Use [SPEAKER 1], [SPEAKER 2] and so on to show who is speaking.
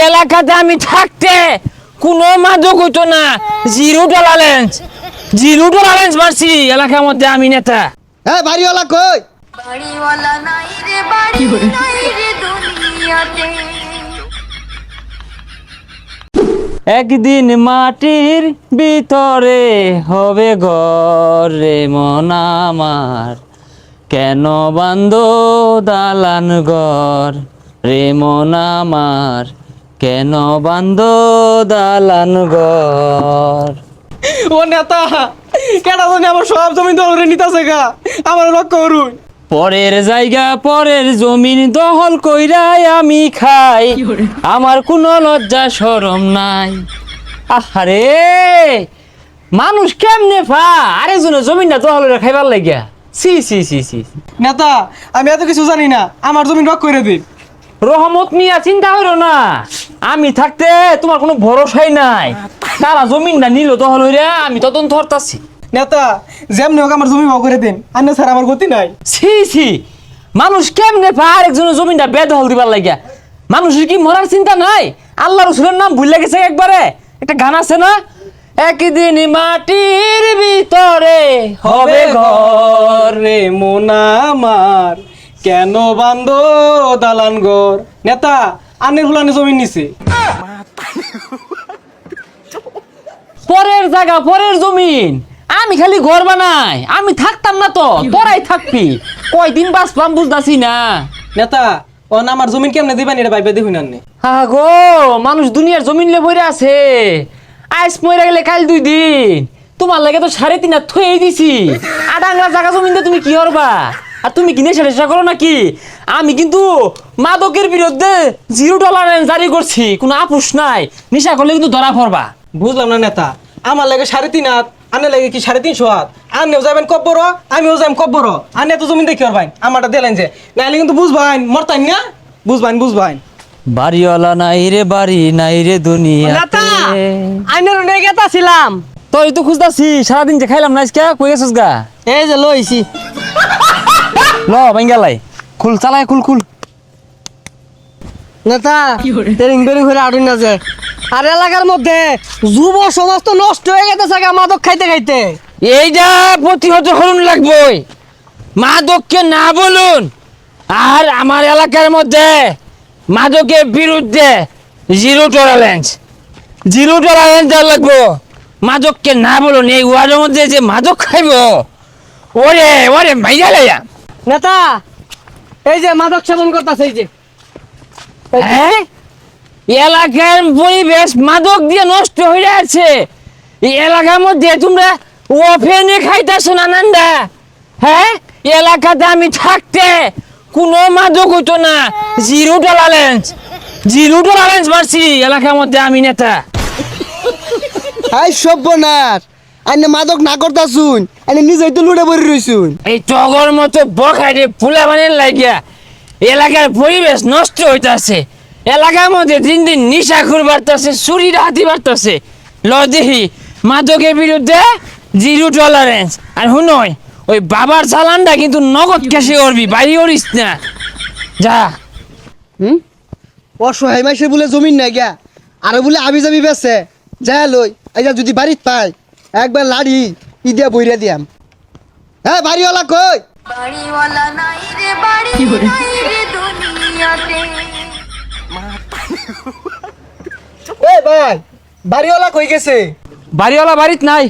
[SPEAKER 1] এলাকাতে আমি থাকতে কোনো মাদক হইতো না। জিরো টলারেন্স, জিরো টলারেন্স মারছি এলাকার মধ্যে আমি নেতা।
[SPEAKER 2] হ্যাঁ বাড়িওয়ালা কই?
[SPEAKER 3] বাড়িওয়ালা নাই রে, বাড়ি নাই রে দুনিয়াতে।
[SPEAKER 1] একদিন মাটির ভিতরে হবে ঘর রে মন আমার, কেন বান্ধ দালান ঘর রে মন আমার, কেন বান্ধ দালান ঘর।
[SPEAKER 4] ও নেতা কেটা জানি আমার সব জমি দখল নিতেছে গা, আমার রক্ষা করুন।
[SPEAKER 1] পরের জায়গা পরের জমিন দখল কইরাই আমি খাই, আমার কোনো লজ্জা শরম নাই। আহারে মানুষ কেমনে পা আরেকজনের জমিনটা দখল করে খাইবার লাগিয়া, সি সি সি সি।
[SPEAKER 4] নেতা আমি এত কিছু জানি না, আমার জমি রক্ষা করে দিন।
[SPEAKER 1] রহমত মিয়া চিন্তা করো না, আমি থাকতে তোমার কোনো ভরসাই নাই। তারা জমিনটা নিল দখল হইরা, আমি তদন্ত করতাছি।
[SPEAKER 4] নেতা যেমনি হোক আমার জমি ভাগ করে দিন, আন্য স্যার আমার গতি নাই।
[SPEAKER 1] ছি ছি, মানুষ কেমনে পায় আরেকজনের জমিনটা বেদখল দিবার লাগিয়া? মানুষের কি মরার চিন্তা নাই? আল্লাহ রসুলের নাম ভুলে গেছে একবারে। একটা গান আছে না, একদিন মাটির ভিতরে হবে ঘর
[SPEAKER 4] রে মোনা আমার, কেন বান্ধ দালান ঘর। নেতা আন্নের ফুলানে জমি নিছে।
[SPEAKER 1] পরের জায়গা পরের জমিন, আমি খালি ঘর বানাই, আমি থাকতাম না তো তোরাই থাকবি। কয়দিন বাঁচলাম বুঝতাছি না।
[SPEAKER 4] নেতা ও না আমার জমিন কেমনে দিবেন এটা ভাইবে দেখুন আন্নে।
[SPEAKER 1] হা গো, মানুষ দুনিয়ার জমিন লে বইরা আছে, আইস মরে গেলে কাল 2 দিন। তোমার লাগে তো 3.5 হাত থুয়েই দিছি। আডাংলা জায়গা জমিন দিয়ে তুমি কি করবা? আর তুমি কিনে চেষ্টা করো নাকি? আমি কিন্তু মাদকের বিরুদ্ধে জিরো টলারেন্স জারি করছি, কোনো আপুস নাই। নিশা করলে কিন্তু ধরা পড়বা।
[SPEAKER 4] বুঝলাম না নেতা, আমার লাগে 3.5 হাত, আন্নে লাগে কি 350 হাত? আন্নেও যাবেন কব্বর, আমিও যাইম কব্বর। আন্নে তো জমিন দেখি পারবেন, আমারটা দিলেন যে নাইলে কিন্তু বুঝবাইন মরতাইন না। বুঝবাইন।
[SPEAKER 1] বাড়িওয়ালা নাই রে, বাড়ি নাই রে দুনিয়া।
[SPEAKER 4] আইনের নিয়ে গেতাছিলাম।
[SPEAKER 1] তোর তো খুঁজতাছি, সারাদিন যে খাইলাম না আজকে, কই গেছিস গা?
[SPEAKER 4] এই যে লইছি।
[SPEAKER 1] ল বাঙ্গালাই খুল, চালাই খুল।
[SPEAKER 4] নেতা তেরিং বেরিং করে আড়ুন না যে, আর এলাকার মধ্যে যুব সমাজ তো নষ্ট হয়ে গেছে মাদক খাইতে খাইতে।
[SPEAKER 1] এইটা প্রতিহত করুন লাগবই, মাদককে না বলুন। আর আমার এলাকার মধ্যে মাদকের বিরুদ্ধে জিরো টলারেন্স দেওয়া লাগবো। মাদককে না বলুন। এই ওয়ার্ডের মধ্যে যে মাদক খাইব, ওরে মাইয়া লাইয়া।
[SPEAKER 4] নেতা এই যে মাদক সেবন করতেছে, এই যে
[SPEAKER 1] হ্যাঁ, এলাকার পরিবেশ মাদক দিয়ে নষ্ট হয়ে যাচ্ছে। এই এলাকার মধ্যে তোমরা ওফেনে খাইতেছো না নান্দা? হ্যাঁ, এলাকাতে আমি থাকতে কোনো মাদক হইতো না। জিরো টলারেন্স মারছি এলাকার মধ্যে আমি নেতা।
[SPEAKER 2] হাই সব্যনাশ, আইনে মাদক না করতা শুন, আইনে নিজেই তো লুড়ে পড়ে রইছুন।
[SPEAKER 1] এই টগর মতো বখাটে ফুলা বানের লাগিয়া এলাকার পরিবেশ নষ্ট হইতাছে। এলাকার মধ্যে দিন দিন নিশাখুর বাড়তেছে, চুরি ডাকাতি বাড়তেছে। ল দেখি মাদকের বিরুদ্ধে জিরো টলারেন্স। আর শুনই, ওই বাবার চালানটা কিন্তু নগদ ক্যাশে করবি, বাড়ি করিস না। যা।
[SPEAKER 2] অসহায় মাইসে বলে জমিন নাই গা, আর বলে আবি যাবি বেছে যা লই। আইজা যদি বাড়িত পাই একবার লাড়ি ইদিয়া বইরা দিয়াম। হ্যাঁ বাড়িওয়ালা কই?
[SPEAKER 3] বাড়িওয়ালা নাই রে, বাড়ি নাই রে দুনিয়াতে।
[SPEAKER 2] এ ভাই, বাড়িওয়ালা কই গেছে?
[SPEAKER 1] বাড়িওয়ালা বাড়িত নাই।